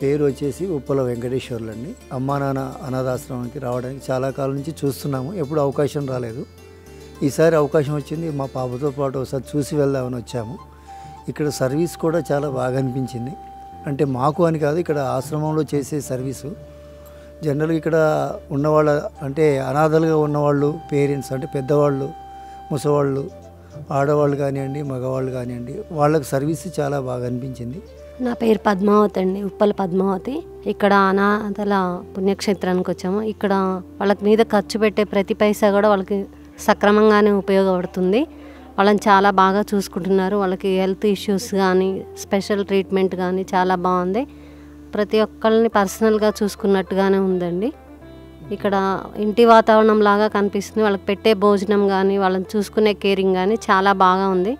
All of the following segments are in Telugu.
పేరు వచ్చేసి ఉప్పల వెంకటేశ్వర్లు అండి. అమ్మా నాన్న అనాథాశ్రమానికి రావడానికి చాలా కాలం నుంచి చూస్తున్నాము, ఎప్పుడు అవకాశం రాలేదు. ఈసారి అవకాశం వచ్చింది. మా పాపతో పాటు ఒకసారి చూసి వెళ్దామని వచ్చాము. ఇక్కడ సర్వీస్ కూడా చాలా బాగా అనిపించింది. అంటే మాకు అని కాదు, ఇక్కడ ఆశ్రమంలో చేసే సర్వీసు జనరల్గా ఇక్కడ ఉన్నవాళ్ళ అంటే అనాథలుగా ఉన్నవాళ్ళు పేరెంట్స్ అంటే పెద్దవాళ్ళు, ముసవాళ్ళు, ఆడవాళ్ళు కానివ్వండి, మగవాళ్ళు కానివ్వండి, వాళ్ళకి సర్వీస్ చాలా బాగా అనిపించింది. నా పేరు పద్మావతి అండి, ఉప్పల పద్మావతి. ఇక్కడ అనాథల పుణ్యక్షేత్రానికి వచ్చాము. ఇక్కడ వాళ్ళకి మీద ఖర్చు పెట్టే ప్రతి పైసా కూడా వాళ్ళకి సక్రమంగానే ఉపయోగపడుతుంది. వాళ్ళని చాలా బాగా చూసుకుంటున్నారు. వాళ్ళకి హెల్త్ ఇష్యూస్ కానీ స్పెషల్ ట్రీట్మెంట్ కానీ చాలా బాగుంది. ప్రతి ఒక్కరిని పర్సనల్గా చూసుకున్నట్టుగానే ఉందండి. ఇక్కడ ఇంటి వాతావరణం లాగా కనిపిస్తుంది. వాళ్ళకి పెట్టే భోజనం కానీ వాళ్ళని చూసుకునే కేరింగ్ కానీ చాలా బాగా ఉంది.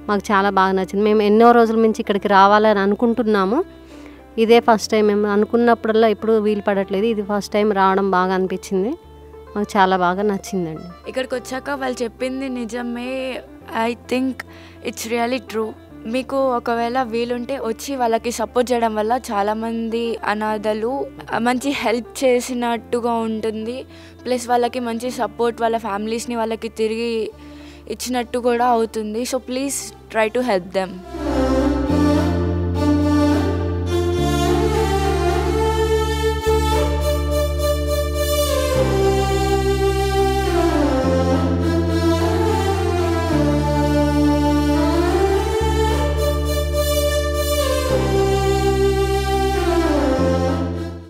మాకు చాలా బాగా నచ్చింది. మేము ఎన్నో రోజుల నుంచి ఇక్కడికి రావాలని అనుకుంటున్నాము. ఇదే ఫస్ట్ టైం. మేము అనుకున్నప్పుడల్లా ఎప్పుడు వీలు పడట్లేదు. ఇది ఫస్ట్ టైం రావడం బాగా అనిపించింది. మాకు చాలా బాగా నచ్చిందండి. ఇక్కడికి వచ్చాక వాళ్ళు చెప్పింది నిజమే. I think it's really true. మీకు ఒకవేళ వీలుంటే వచ్చి వాళ్ళకి సపోర్ట్ చేయడం వల్ల చాలామంది అనాథలు మంచి హెల్ప్ చేసినట్టుగా ఉంటుంది. ప్లస్ వాళ్ళకి మంచి సపోర్ట్ వాళ్ళ ఫ్యామిలీస్ని వాళ్ళకి తిరిగి ఇచ్చినట్టు కూడా అవుతుంది. So please try to help them.